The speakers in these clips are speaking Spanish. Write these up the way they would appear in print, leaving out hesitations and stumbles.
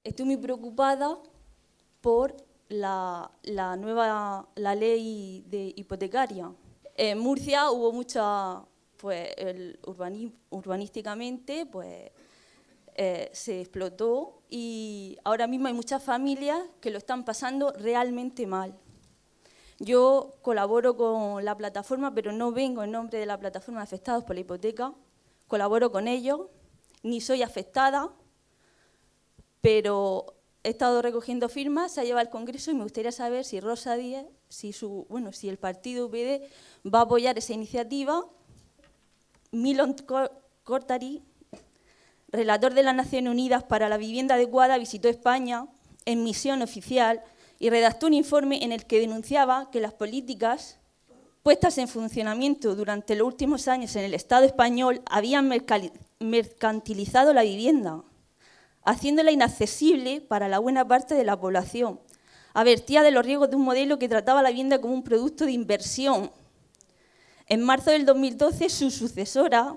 Estoy muy preocupada por la nueva ley hipotecaria. En Murcia hubo mucha, pues, urbanísticamente, pues, se explotó y ahora mismo hay muchas familias que lo están pasando realmente mal. Yo colaboro con la plataforma, pero no vengo en nombre de la plataforma de afectados por la hipoteca. Colaboro con ellos, ni soy afectada, pero he estado recogiendo firmas, se ha llevado al Congreso y me gustaría saber si Rosa Díez, si el partido UPyD va a apoyar esa iniciativa. Milon Cortari, relator de las Naciones Unidas para la Vivienda Adecuada, visitó España en misión oficial y redactó un informe en el que denunciaba que las políticas puestas en funcionamiento durante los últimos años en el Estado español habían mercantilizado la vivienda, haciéndola inaccesible para la buena parte de la población. Advertía de los riesgos de un modelo que trataba la vivienda como un producto de inversión. En marzo del 2012, su sucesora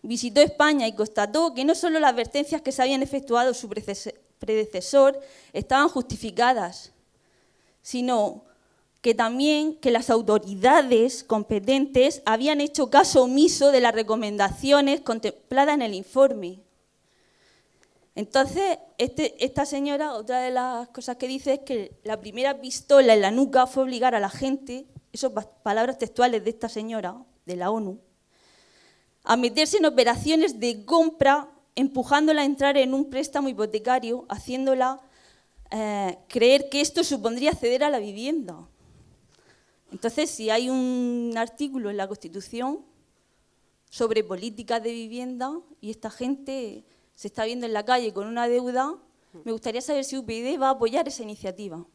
visitó España y constató que no solo las advertencias que se habían efectuado su predecesor estaban justificadas, sino que también que las autoridades competentes habían hecho caso omiso de las recomendaciones contempladas en el informe. Entonces, esta señora, otra de las cosas que dice es que la primera pistola en la nuca fue obligar a la gente, esas palabras textuales de esta señora, de la ONU, a meterse en operaciones de compra, empujándola a entrar en un préstamo hipotecario, haciéndola creer que esto supondría acceder a la vivienda. Entonces, si hay un artículo en la Constitución sobre políticas de vivienda y esta gente se está viendo en la calle con una deuda, me gustaría saber si UPyD va a apoyar esa iniciativa.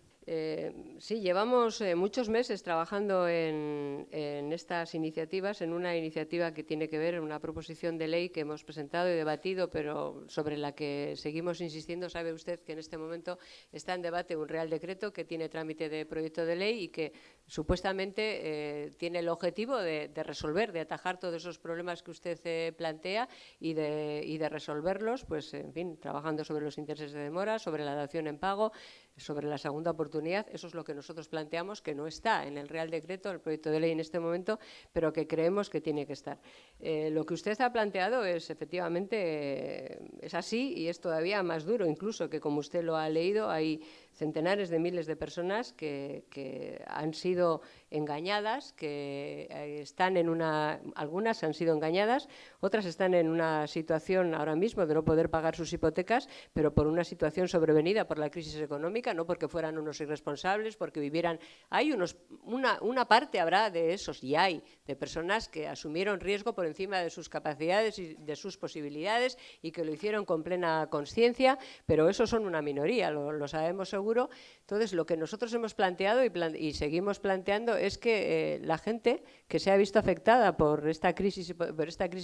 Sí, llevamos muchos meses trabajando en estas iniciativas, en una iniciativa que tiene que ver en una proposición de ley que hemos presentado y debatido, pero sobre la que seguimos insistiendo. Sabe usted que en este momento está en debate un Real Decreto que tiene trámite de proyecto de ley y que supuestamente tiene el objetivo de resolver, de atajar todos esos problemas que usted plantea y de resolverlos, pues en fin, trabajando sobre los intereses de demora, sobre la dación en pago, sobre la segunda oportunidad. Eso es lo que nosotros planteamos, que no está en el Real Decreto, el proyecto de ley en este momento, pero que creemos que tiene que estar. Lo que usted ha planteado es efectivamente, es así y es todavía más duro, incluso que como usted lo ha leído, hay centenares de miles de personas que han sido engañadas, que están en algunas han sido engañadas, otras están en una situación ahora mismo de no poder pagar sus hipotecas, pero por una situación sobrevenida por la crisis económica, no porque fueran unos irresponsables, porque vivieran. Hay una parte habrá de esos, y hay, de personas que asumieron riesgo por encima de sus capacidades y de sus posibilidades y que lo hicieron con plena conciencia, pero esos son una minoría, lo sabemos seguro. Entonces, lo que nosotros hemos planteado y seguimos planteando es que la gente que se ha visto afectada por esta crisis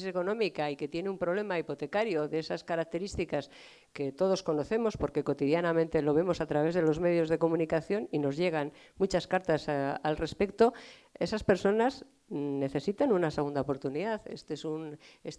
económica y que tiene un problema hipotecario de esas características que todos conocemos porque cotidianamente lo vemos a través de los medios de comunicación y nos llegan muchas cartas al respecto, esas personas necesitan una segunda oportunidad. Esta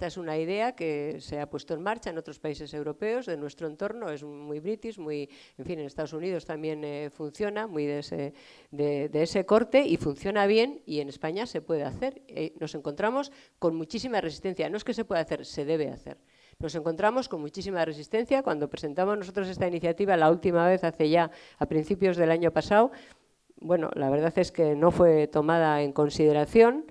es una idea que se ha puesto en marcha en otros países europeos de nuestro entorno, es muy british, en fin, en Estados Unidos también funciona, muy de ese corte y funciona bien, y en España se puede hacer. Nos encontramos con muchísima resistencia, no es que se pueda hacer, se debe hacer. Nos encontramos con muchísima resistencia. Cuando presentamos nosotros esta iniciativa la última vez, hace ya a principios del año pasado, bueno, la verdad es que no fue tomada en consideración,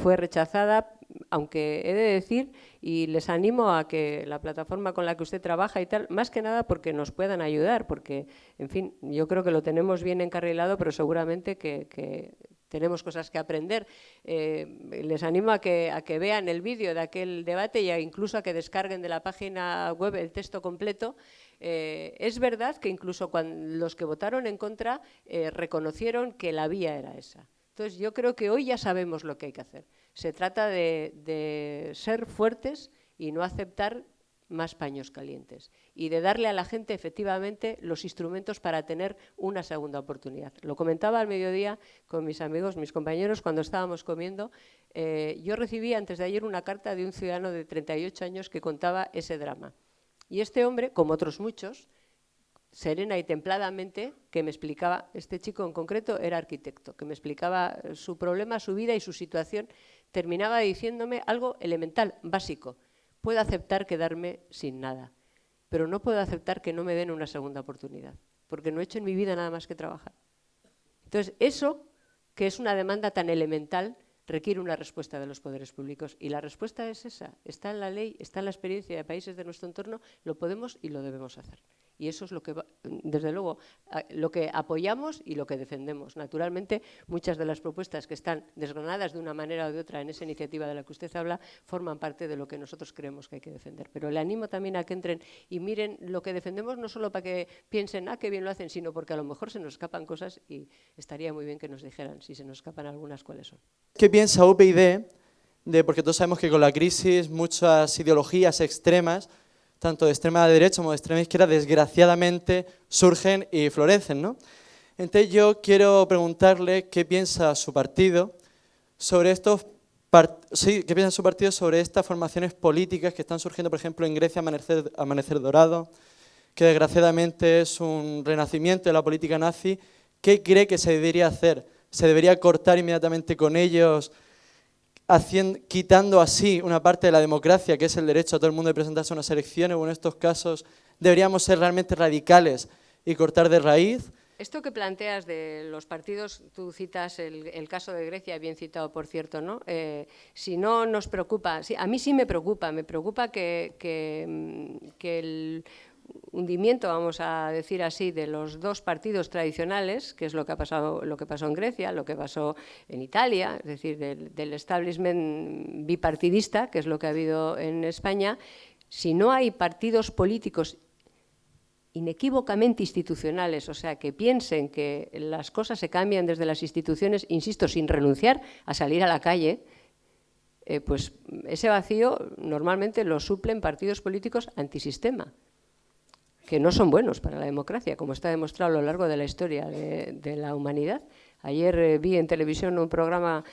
fue rechazada, aunque he de decir, y les animo a que la plataforma con la que usted trabaja y tal, más que nada porque nos puedan ayudar, porque, en fin, yo creo que lo tenemos bien encarrilado, pero seguramente que tenemos cosas que aprender. Les animo a que vean el vídeo de aquel debate e incluso a que descarguen de la página web el texto completo. Es verdad que incluso los que votaron en contra reconocieron que la vía era esa. Entonces, yo creo que hoy ya sabemos lo que hay que hacer. Se trata de ser fuertes y no aceptar más paños calientes y de darle a la gente efectivamente los instrumentos para tener una segunda oportunidad. Lo comentaba al mediodía con mis amigos, mis compañeros, cuando estábamos comiendo. Yo recibí antes de ayer una carta de un ciudadano de 38 años que contaba ese drama. Y este hombre, como otros muchos, serena y templadamente, que me explicaba, este chico en concreto era arquitecto, que me explicaba su problema, su vida y su situación, terminaba diciéndome algo elemental, básico: puedo aceptar quedarme sin nada, pero no puedo aceptar que no me den una segunda oportunidad, porque no he hecho en mi vida nada más que trabajar. Entonces, eso, que es una demanda tan elemental, requiere una respuesta de los poderes públicos. Y la respuesta es esa: está en la ley, está en la experiencia de países de nuestro entorno, lo podemos y lo debemos hacer. Y eso es lo que, desde luego, lo que apoyamos y lo que defendemos. Naturalmente, muchas de las propuestas que están desgranadas de una manera o de otra en esa iniciativa de la que usted habla forman parte de lo que nosotros creemos que hay que defender. Pero le animo también a que entren y miren lo que defendemos, no solo para que piensen, qué bien lo hacen, sino porque a lo mejor se nos escapan cosas y estaría muy bien que nos dijeran, si se nos escapan algunas, cuáles son. ¿Qué piensa UPyD porque todos sabemos que con la crisis muchas ideologías extremas, tanto de extrema derecha como de extrema izquierda, desgraciadamente surgen y florecen, ¿no? Entonces yo quiero preguntarle qué piensa su partido sobre estas formaciones políticas que están surgiendo, por ejemplo, en Grecia, Amanecer Dorado, que desgraciadamente es un renacimiento de la política nazi. ¿Qué cree que se debería hacer? ¿Se debería cortar inmediatamente con ellos, quitando así una parte de la democracia, que es el derecho a todo el mundo de presentarse a unas elecciones, o en estos casos deberíamos ser realmente radicales y cortar de raíz? Esto que planteas de los partidos, tú citas el caso de Grecia, bien citado por cierto, ¿no? Si no nos preocupa, sí, a mí sí me preocupa que el hundimiento, vamos a decir así, de los dos partidos tradicionales, que es lo que pasó en Grecia, lo que pasó en Italia, es decir, del establishment bipartidista, que es lo que ha habido en España. Si no hay partidos políticos inequívocamente institucionales, o sea, que piensen que las cosas se cambian desde las instituciones, insisto, sin renunciar a salir a la calle, pues ese vacío normalmente lo suplen partidos políticos antisistema, que no son buenos para la democracia, como está demostrado a lo largo de la historia de la humanidad. Ayer vi en televisión un programa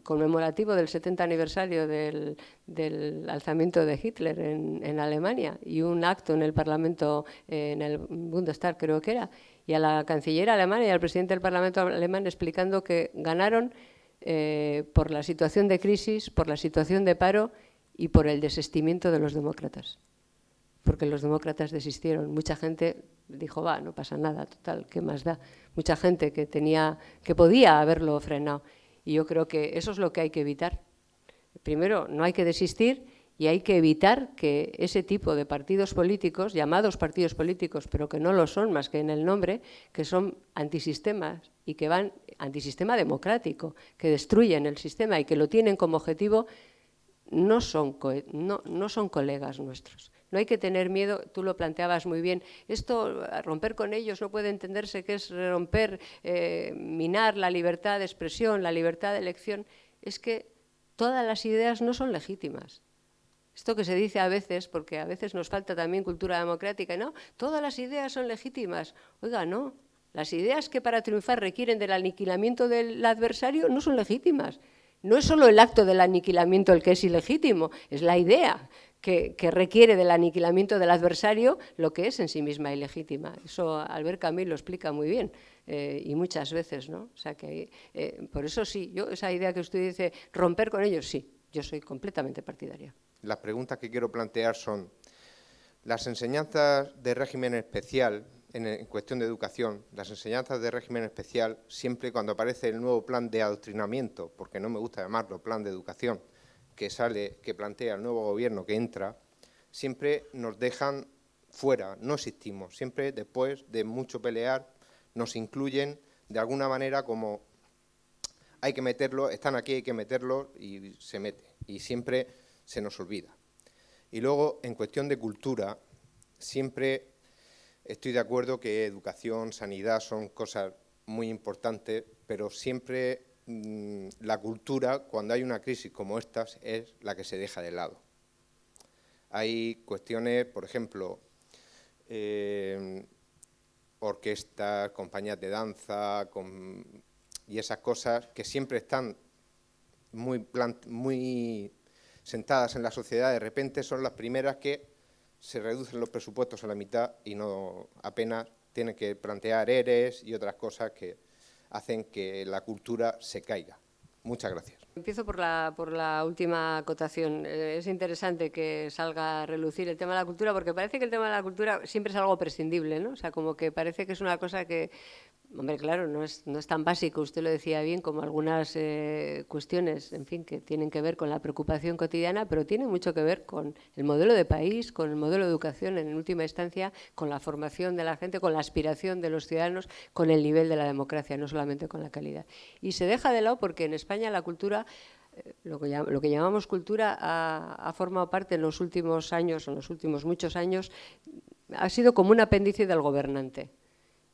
conmemorativo del 70 aniversario del alzamiento de Hitler en Alemania, y un acto en el Parlamento, en el Bundestag creo que era, y a la canciller alemana y al presidente del Parlamento alemán explicando que ganaron por la situación de crisis, por la situación de paro y por el desistimiento de los demócratas. Porque los demócratas desistieron. Mucha gente dijo, no pasa nada, total, ¿qué más da? Mucha gente que podía haberlo frenado. Y yo creo que eso es lo que hay que evitar. Primero, no hay que desistir y hay que evitar que ese tipo de partidos políticos, llamados partidos políticos, pero que no lo son más que en el nombre, que son antisistemas y que van antisistema democrático, que destruyen el sistema y que lo tienen como objetivo, no son colegas nuestros. No hay que tener miedo, tú lo planteabas muy bien, esto, romper con ellos no puede entenderse que es romper, minar la libertad de expresión, la libertad de elección. Es que todas las ideas no son legítimas. Esto que se dice a veces, porque a veces nos falta también cultura democrática, ¿no? Todas las ideas son legítimas. Oiga, no, las ideas que para triunfar requieren del aniquilamiento del adversario no son legítimas. No es solo el acto del aniquilamiento el que es ilegítimo, es la idea que requiere del aniquilamiento del adversario lo que es en sí misma ilegítima. Eso Albert Camus lo explica muy bien y muchas veces, ¿no? O sea que por eso sí, yo esa idea que usted dice, romper con ellos, sí, yo soy completamente partidaria. Las preguntas que quiero plantear son: las enseñanzas de régimen especial, en cuestión de educación, las enseñanzas de régimen especial, siempre cuando aparece el nuevo plan de adoctrinamiento, porque no me gusta llamarlo plan de educación, que plantea el nuevo gobierno que entra, siempre nos dejan fuera, no existimos. Siempre después de mucho pelear nos incluyen de alguna manera como hay que meterlo, están aquí, hay que meterlo y se mete. Y siempre se nos olvida. Y luego, en cuestión de cultura, siempre estoy de acuerdo que educación, sanidad son cosas muy importantes, pero siempre la cultura, cuando hay una crisis como esta, es la que se deja de lado. Hay cuestiones, por ejemplo, orquestas, compañías de danza y esas cosas que siempre están muy sentadas en la sociedad, de repente son las primeras que se reducen los presupuestos a la mitad y no apenas tienen que plantear ERES y otras cosas que hacen que la cultura se caiga. Muchas gracias. Empiezo por la última acotación. Es interesante que salga a relucir el tema de la cultura, porque parece que el tema de la cultura siempre es algo prescindible, ¿no? O sea, como que parece que es una cosa que, hombre, claro, no es tan básico, usted lo decía bien, como algunas cuestiones, en fin, que tienen que ver con la preocupación cotidiana, pero tienen mucho que ver con el modelo de país, con el modelo de educación, en última instancia, con la formación de la gente, con la aspiración de los ciudadanos, con el nivel de la democracia, no solamente con la calidad. Y se deja de lado porque en España la cultura, lo que llamamos cultura, ha formado parte en los últimos años, en los últimos muchos años, ha sido como un apéndice del gobernante.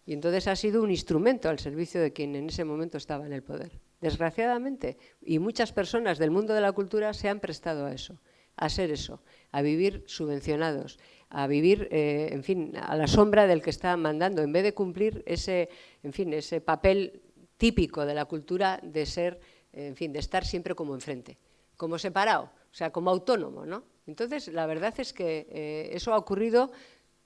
Y entonces ha sido un instrumento al servicio de quien en ese momento estaba en el poder. Desgraciadamente, y muchas personas del mundo de la cultura se han prestado a eso, a ser eso, a vivir subvencionados, a vivir, en fin, a la sombra del que está mandando, en vez de cumplir ese, en fin, ese papel típico de la cultura de ser, en fin, de estar siempre como enfrente, como separado, o sea, como autónomo, ¿no? Entonces, la verdad es que eso ha ocurrido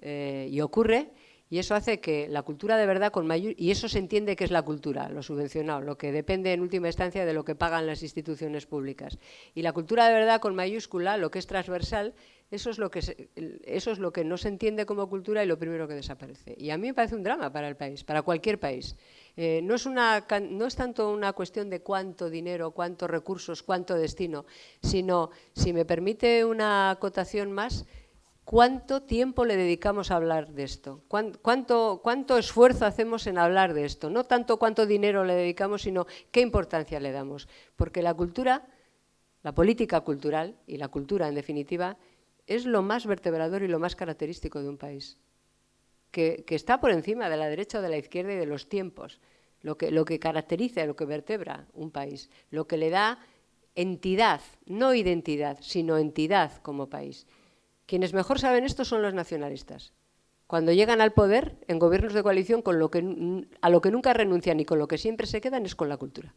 y ocurre. Y eso hace que la cultura de verdad, y eso se entiende que es la cultura, lo subvencionado, lo que depende en última instancia de lo que pagan las instituciones públicas. Y la cultura de verdad con mayúscula, lo que es transversal, eso es lo que no se entiende como cultura y lo primero que desaparece. Y a mí me parece un drama para el país, para cualquier país. No es tanto una cuestión de cuánto dinero, cuántos recursos, cuánto destino, sino, si me permite una acotación más, ¿cuánto tiempo le dedicamos a hablar de esto? ¿Cuánto esfuerzo hacemos en hablar de esto? No tanto cuánto dinero le dedicamos, sino qué importancia le damos. Porque la cultura, la política cultural y la cultura, en definitiva, es lo más vertebrador y lo más característico de un país, que está por encima de la derecha o de la izquierda y de los tiempos, lo que caracteriza, lo que vertebra un país, lo que le da entidad, no identidad, sino entidad como país. Quienes mejor saben esto son los nacionalistas. Cuando llegan al poder, en gobiernos de coalición, a lo que nunca renuncian y con lo que siempre se quedan es con la cultura.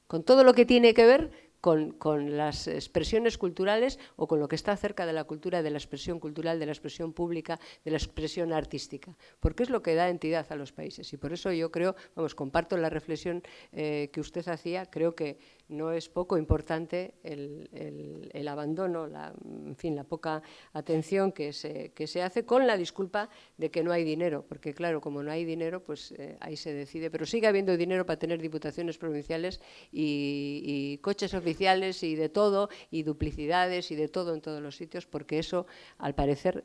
Con todo lo que tiene que ver con las expresiones culturales o con lo que está cerca de la cultura, de la expresión cultural, de la expresión pública, de la expresión artística. Porque es lo que da entidad a los países. Y por eso yo creo, comparto la reflexión que usted hacía, creo que no es poco importante el abandono, en fin, la poca atención que se hace con la disculpa de que no hay dinero, porque claro, como no hay dinero, pues ahí se decide, pero sigue habiendo dinero para tener diputaciones provinciales y coches oficiales y de todo, y duplicidades y de todo en todos los sitios, porque eso, al parecer,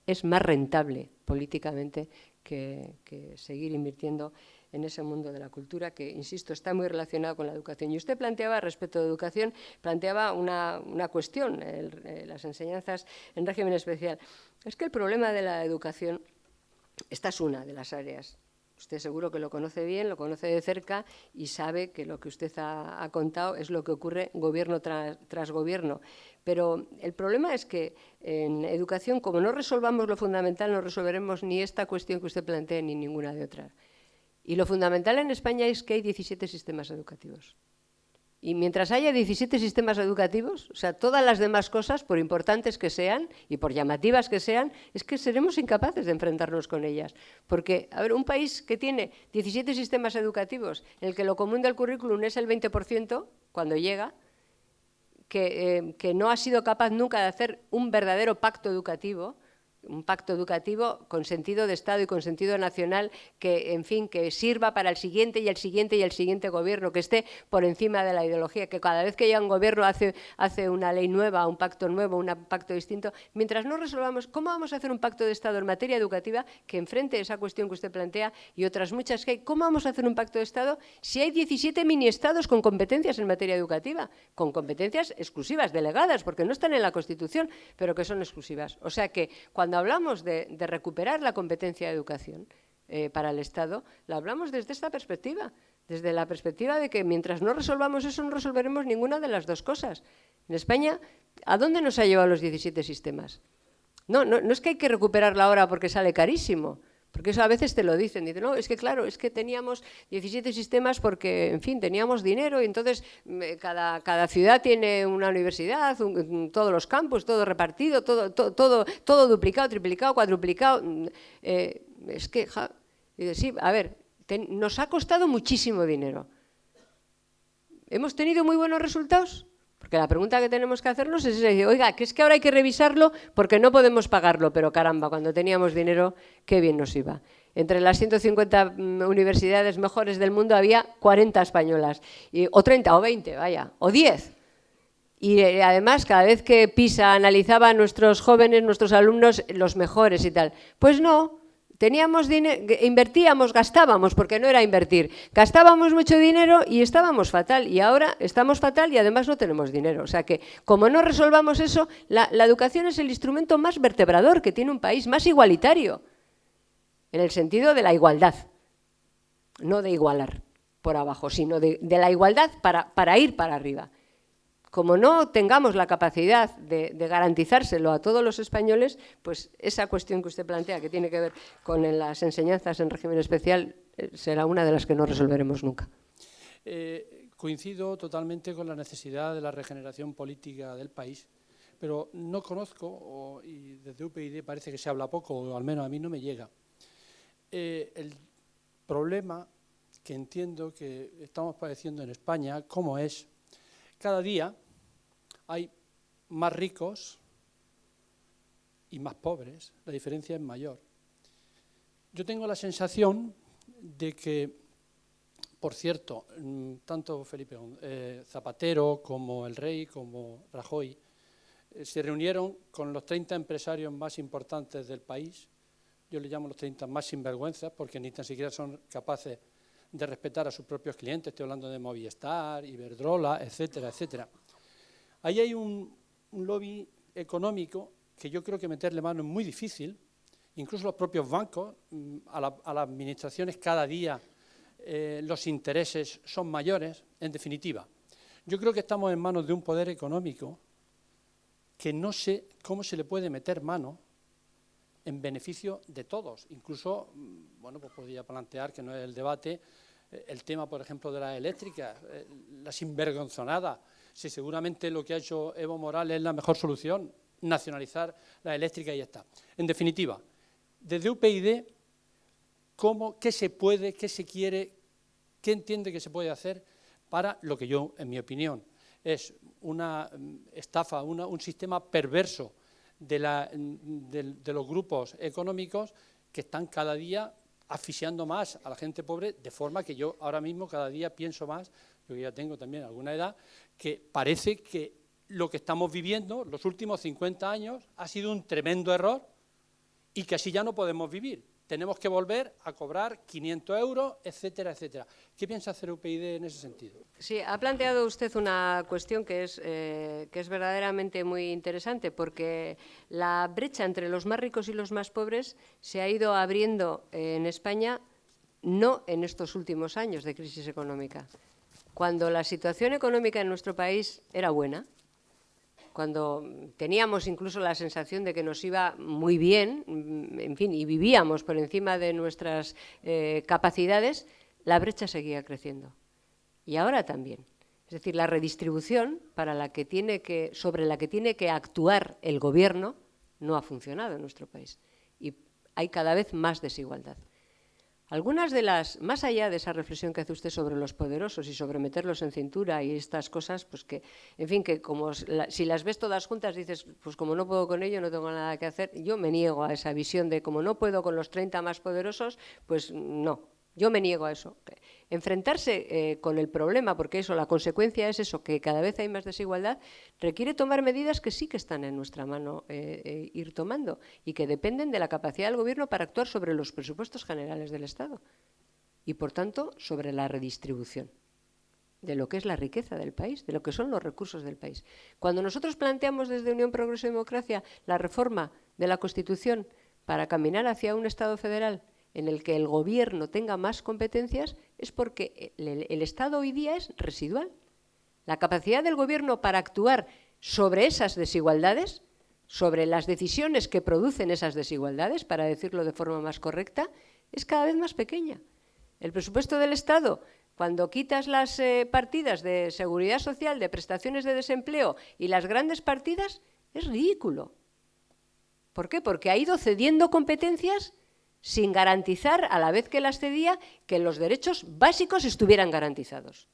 es más rentable políticamente que seguir invirtiendo en ese mundo de la cultura que, insisto, está muy relacionado con la educación. Y usted planteaba, respecto de educación, planteaba una cuestión, las enseñanzas en régimen especial. Es que el problema de la educación, esta es una de las áreas. Usted seguro que lo conoce bien, lo conoce de cerca y sabe que lo que usted ha contado es lo que ocurre gobierno tras gobierno. Pero el problema es que en educación, como no resolvamos lo fundamental, no resolveremos ni esta cuestión que usted plantea ni ninguna de otras. Y lo fundamental en España es que hay 17 sistemas educativos. Y mientras haya 17 sistemas educativos, o sea, todas las demás cosas, por importantes que sean y por llamativas que sean, es que seremos incapaces de enfrentarnos con ellas. Porque, a ver, un país que tiene 17 sistemas educativos, en el que lo común del currículum es el 20% cuando llega, que no ha sido capaz nunca de hacer un verdadero pacto educativo, un pacto educativo con sentido de Estado y con sentido nacional que, en fin, que sirva para el siguiente y el siguiente y el siguiente gobierno, que esté por encima de la ideología, que cada vez que llega un gobierno hace una ley nueva, un pacto nuevo, un pacto distinto. Mientras no resolvamos cómo vamos a hacer un pacto de Estado en materia educativa que enfrente esa cuestión que usted plantea y otras muchas que hay, ¿cómo vamos a hacer un pacto de Estado si hay 17 mini-estados con competencias en materia educativa? Con competencias exclusivas, delegadas, porque no están en la Constitución, pero que son exclusivas. O sea que cuando hablamos de recuperar la competencia de educación para el Estado, la hablamos desde esta perspectiva, desde la perspectiva de que mientras no resolvamos eso, no resolveremos ninguna de las dos cosas. En España, ¿a dónde nos ha llevado los 17 sistemas? No es que hay que recuperarla ahora porque sale carísimo, Porque eso a veces te lo dicen, no, es que claro, es que teníamos 17 sistemas porque, en fin, teníamos dinero y entonces cada ciudad tiene una universidad, todos los campus, todo repartido, todo duplicado, triplicado, cuadruplicado. Es que, sí, a ver, nos ha costado muchísimo dinero. ¿Hemos tenido muy buenos resultados? Porque la pregunta que tenemos que hacernos es, oiga, que es que ahora hay que revisarlo porque no podemos pagarlo, pero caramba, cuando teníamos dinero, qué bien nos iba. Entre las 150 universidades mejores del mundo había 40 españolas, o 30, o 20, vaya, o 10. Y además, cada vez que PISA analizaba a nuestros jóvenes, nuestros alumnos, los mejores y tal. Pues no. Teníamos dinero, invertíamos, gastábamos, porque no era invertir. Gastábamos mucho dinero y estábamos fatal. Y ahora estamos fatal y además no tenemos dinero. O sea que, como no resolvamos eso, la educación es el instrumento más vertebrador que tiene un país, más igualitario. En el sentido de la igualdad. No de igualar por abajo, sino de la igualdad para ir para arriba. Como no tengamos la capacidad de garantizárselo a todos los españoles, pues esa cuestión que usted plantea, que tiene que ver con las enseñanzas en régimen especial, será una de las que no resolveremos nunca. Coincido totalmente con la necesidad de la regeneración política del país, pero no conozco, y desde UPyD parece que se habla poco, o al menos a mí no me llega, el problema que entiendo que estamos padeciendo en España, cómo es. Cada día hay más ricos y más pobres, la diferencia es mayor. Yo tengo la sensación de que, por cierto, tanto Felipe Zapatero como el Rey, como Rajoy, se reunieron con los 30 empresarios más importantes del país. Yo les llamo los 30 más sinvergüenzas porque ni tan siquiera son capaces de respetar a sus propios clientes. Estoy hablando de Movistar, Iberdrola, etcétera, etcétera. Ahí hay un lobby económico que yo creo que meterle mano es muy difícil. Incluso los propios bancos, a las administraciones cada día los intereses son mayores. En definitiva, yo creo que estamos en manos de un poder económico que no sé cómo se le puede meter mano en beneficio de todos. Incluso, bueno, pues podría plantear, que no es el debate, el tema, por ejemplo, de las eléctricas, la sinvergonzonada. Si seguramente lo que ha hecho Evo Morales es la mejor solución, nacionalizar las eléctricas y ya está. En definitiva, desde UPyD, ¿qué se puede, qué se quiere, qué entiende que se puede hacer para lo que yo, en mi opinión, es una estafa, un sistema perverso de los grupos económicos que están cada día asfixiando más a la gente pobre, de forma que yo ahora mismo cada día pienso más, yo ya tengo también alguna edad, que parece que lo que estamos viviendo los últimos 50 años ha sido un tremendo error y que así ya no podemos vivir. Tenemos que volver a cobrar 500 euros, etcétera, etcétera. ¿Qué piensa hacer UPyD en ese sentido? Sí, ha planteado usted una cuestión que es verdaderamente muy interesante, porque la brecha entre los más ricos y los más pobres se ha ido abriendo en España, no en estos últimos años de crisis económica. Cuando la situación económica en nuestro país era buena, cuando teníamos incluso la sensación de que nos iba muy bien, en fin, y vivíamos por encima de nuestras capacidades, la brecha seguía creciendo. Y ahora también. Es decir, la redistribución sobre la que tiene que actuar el gobierno no ha funcionado en nuestro país. Y hay cada vez más desigualdad. Algunas de más allá de esa reflexión que hace usted sobre los poderosos y sobre meterlos en cintura y estas cosas, pues que, en fin, que como si las ves todas juntas dices, pues como no puedo con ello, no tengo nada que hacer. Yo me niego a esa visión de como no puedo con los 30 más poderosos, pues no. Yo me niego a eso. Enfrentarse con el problema, porque eso, la consecuencia es eso, que cada vez hay más desigualdad, requiere tomar medidas que sí que están en nuestra mano ir tomando y que dependen de la capacidad del Gobierno para actuar sobre los presupuestos generales del Estado y, por tanto, sobre la redistribución de lo que es la riqueza del país, de lo que son los recursos del país. Cuando nosotros planteamos desde Unión Progreso y Democracia la reforma de la Constitución para caminar hacia un Estado federal en el que el Gobierno tenga más competencias, es porque el Estado hoy día es residual. La capacidad del Gobierno para actuar sobre esas desigualdades sobre las decisiones que producen esas desigualdades, para decirlo de forma más correcta, es cada vez más pequeña. El presupuesto del Estado, cuando quitas las partidas de seguridad social, de prestaciones de desempleo y las grandes partidas, es ridículo. ¿Por qué? Porque ha ido cediendo competencias sin garantizar, a la vez que las cedía, que los derechos básicos estuvieran garantizados.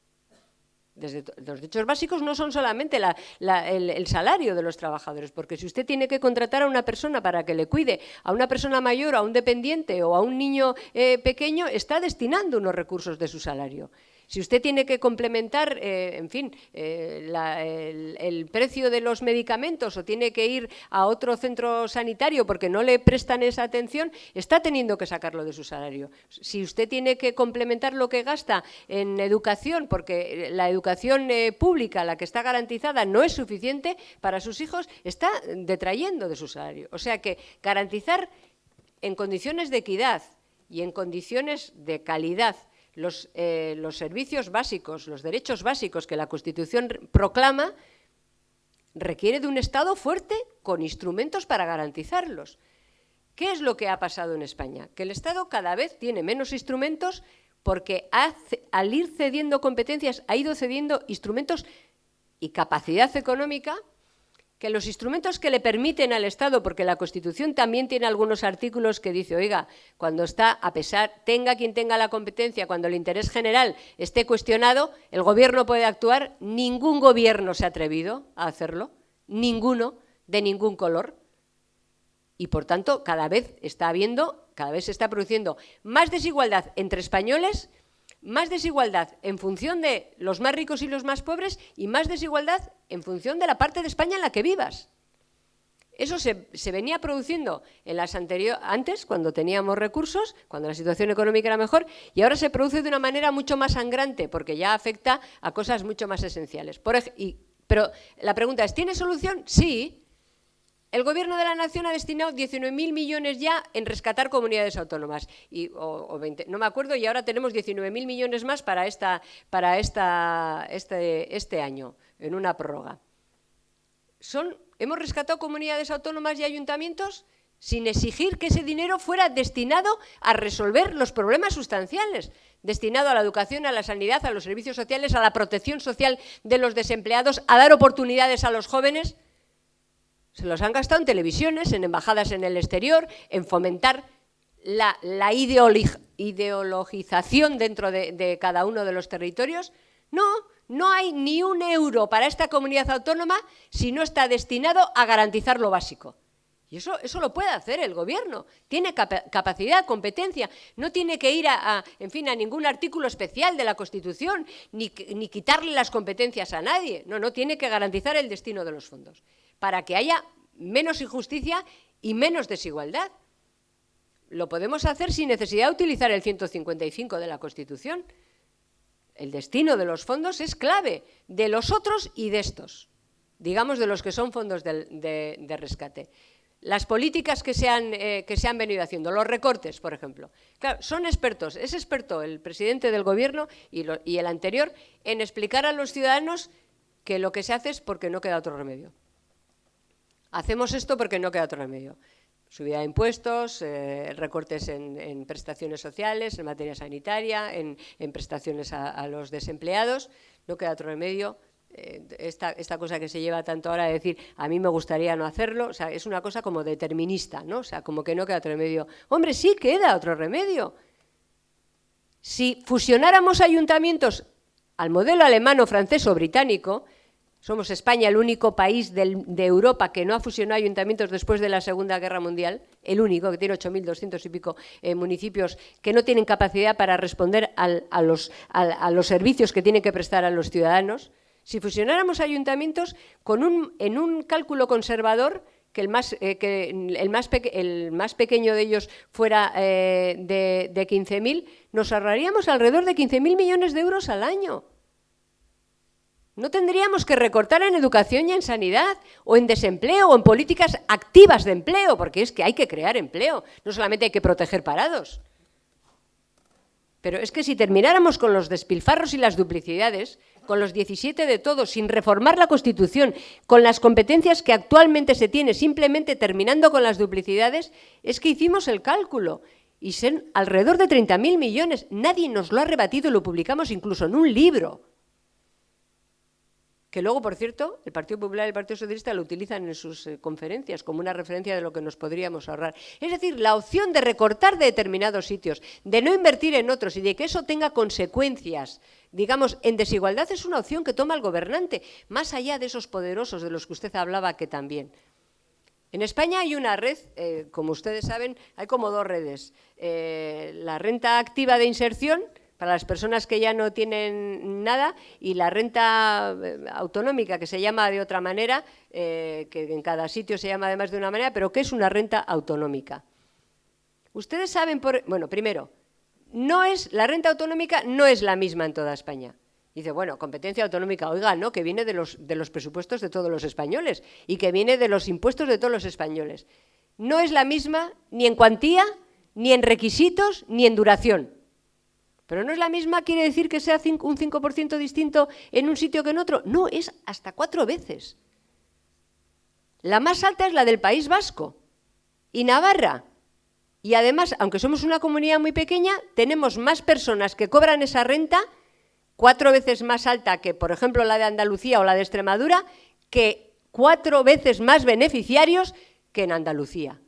Desde los derechos básicos no son solamente el salario de los trabajadores, porque si usted tiene que contratar a una persona para que le cuide a una persona mayor, a un dependiente o a un niño pequeño, está destinando unos recursos de su salario. Si usted tiene que complementar, en fin, el precio de los medicamentos o tiene que ir a otro centro sanitario porque no le prestan esa atención, está teniendo que sacarlo de su salario. Si usted tiene que complementar lo que gasta en educación, porque la educación pública, la que está garantizada, no es suficiente para sus hijos, está detrayendo de su salario. O sea que garantizar en condiciones de equidad y en condiciones de calidad los servicios básicos, los derechos básicos que la Constitución proclama, requiere de un Estado fuerte con instrumentos para garantizarlos. ¿Qué es lo que ha pasado en España? Que el Estado cada vez tiene menos instrumentos porque al ir cediendo competencias ha ido cediendo instrumentos y capacidad económica, que los instrumentos que le permiten al Estado, porque la Constitución también tiene algunos artículos que dice, oiga, cuando está, a pesar, tenga quien tenga la competencia, cuando el interés general esté cuestionado, el Gobierno puede actuar. Ningún gobierno se ha atrevido a hacerlo, ninguno, de ningún color. Y, por tanto, cada vez se está produciendo más desigualdad entre españoles, más desigualdad en función de los más ricos y los más pobres y más desigualdad en función de la parte de España en la que vivas. Eso se venía produciendo en las antes, cuando teníamos recursos, cuando la situación económica era mejor, y ahora se produce de una manera mucho más sangrante, porque ya afecta a cosas mucho más esenciales. Pero la pregunta es, ¿tiene solución? Sí. El Gobierno de la Nación ha destinado 19.000 millones ya en rescatar comunidades autónomas, o 20, no me acuerdo, y ahora tenemos 19.000 millones más para este año, en una prórroga. Hemos rescatado comunidades autónomas y ayuntamientos sin exigir que ese dinero fuera destinado a resolver los problemas sustanciales, destinado a la educación, a la sanidad, a los servicios sociales, a la protección social de los desempleados, a dar oportunidades a los jóvenes. Se los han gastado en televisiones, en embajadas en el exterior, en fomentar la ideologización dentro de cada uno de los territorios. No hay ni un euro para esta comunidad autónoma si no está destinado a garantizar lo básico. Y eso lo puede hacer el Gobierno. Tiene capacidad, competencia. No tiene que ir a ningún artículo especial de la Constitución, ni quitarle las competencias a nadie. No, tiene que garantizar el destino de los fondos, para que haya menos injusticia y menos desigualdad. Lo podemos hacer sin necesidad de utilizar el 155 de la Constitución. El destino de los fondos es clave, de los otros y de estos, digamos de los que son fondos de rescate. Las políticas que se han venido haciendo, los recortes, por ejemplo. Claro, son expertos, es experto el presidente del Gobierno y el anterior en explicar a los ciudadanos que lo que se hace es porque no queda otro remedio. Hacemos esto porque no queda otro remedio. Subida de impuestos, recortes en prestaciones sociales, en materia sanitaria, en prestaciones a los desempleados. No queda otro remedio. Esta cosa que se lleva tanto ahora de decir, a mí me gustaría no hacerlo, o sea, es una cosa como determinista, ¿no? O sea, como que no queda otro remedio. Hombre, sí queda otro remedio. Si fusionáramos ayuntamientos al modelo alemán o francés o británico, somos España el único país de Europa que no ha fusionado ayuntamientos después de la Segunda Guerra Mundial, el único, que tiene 8.200 y pico municipios que no tienen capacidad para responder a los servicios que tienen que prestar a los ciudadanos. Si fusionáramos ayuntamientos en un cálculo conservador, que el más pequeño de ellos fuera de 15.000, nos ahorraríamos alrededor de 15.000 millones de euros al año. No tendríamos que recortar en educación y en sanidad, o en desempleo, o en políticas activas de empleo, porque es que hay que crear empleo, no solamente hay que proteger parados. Pero es que si termináramos con los despilfarros y las duplicidades, con los 17 de todos, sin reformar la Constitución, con las competencias que actualmente se tiene, simplemente terminando con las duplicidades, es que hicimos el cálculo y son alrededor de 30.000 millones. Nadie nos lo ha rebatido y lo publicamos incluso en un libro. Que luego, por cierto, el Partido Popular y el Partido Socialista lo utilizan en sus conferencias como una referencia de lo que nos podríamos ahorrar. Es decir, la opción de recortar de determinados sitios, de no invertir en otros y de que eso tenga consecuencias, digamos, en desigualdad, es una opción que toma el gobernante, más allá de esos poderosos de los que usted hablaba que también. En España hay una red, como ustedes saben, hay como dos redes. La renta activa de inserción, para las personas que ya no tienen nada, y la renta autonómica, que se llama de otra manera, que en cada sitio se llama además de una manera, pero que es una renta autonómica. Ustedes saben, bueno, primero, la renta autonómica no es la misma en toda España. Dice, bueno, competencia autonómica, oiga, no, que viene de los presupuestos de todos los españoles y que viene de los impuestos de todos los españoles. No es la misma ni en cuantía, ni en requisitos, ni en duración. Pero no es la misma, quiere decir que sea un 5% distinto en un sitio que en otro. No, es hasta 4 veces. La más alta es la del País Vasco y Navarra. Y además, aunque somos una comunidad muy pequeña, tenemos más personas que cobran esa renta, 4 veces más alta que, por ejemplo, la de Andalucía o la de Extremadura, que 4 veces más beneficiarios que en Andalucía.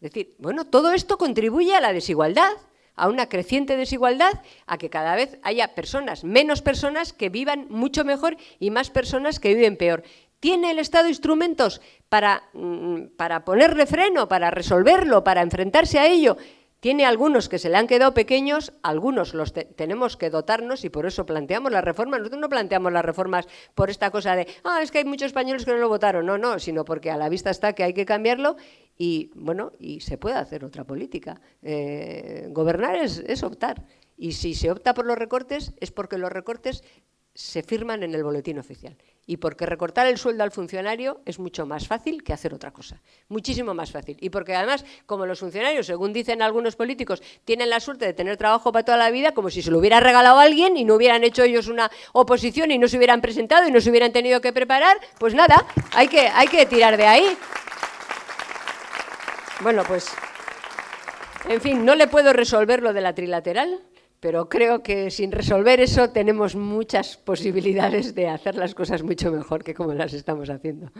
Es decir, bueno, todo esto contribuye a la desigualdad, a una creciente desigualdad, a que cada vez haya menos personas que vivan mucho mejor y más personas que viven peor. ¿Tiene el Estado instrumentos para ponerle freno, para resolverlo, para enfrentarse a ello? Tiene algunos que se le han quedado pequeños, algunos los tenemos que dotarnos y por eso planteamos las reformas. Nosotros no planteamos las reformas por esta cosa de, es que hay muchos españoles que no lo votaron. No, sino porque a la vista está que hay que cambiarlo y, bueno, y se puede hacer otra política. Gobernar es optar. Y si se opta por los recortes es porque los recortes se firman en el boletín oficial. Y porque recortar el sueldo al funcionario es mucho más fácil que hacer otra cosa. Muchísimo más fácil. Y porque además, como los funcionarios, según dicen algunos políticos, tienen la suerte de tener trabajo para toda la vida, como si se lo hubiera regalado a alguien y no hubieran hecho ellos una oposición y no se hubieran presentado y no se hubieran tenido que preparar, pues nada, hay que tirar de ahí. Bueno, pues, en fin, no le puedo resolver lo de la trilateral, pero creo que sin resolver eso tenemos muchas posibilidades de hacer las cosas mucho mejor que como las estamos haciendo.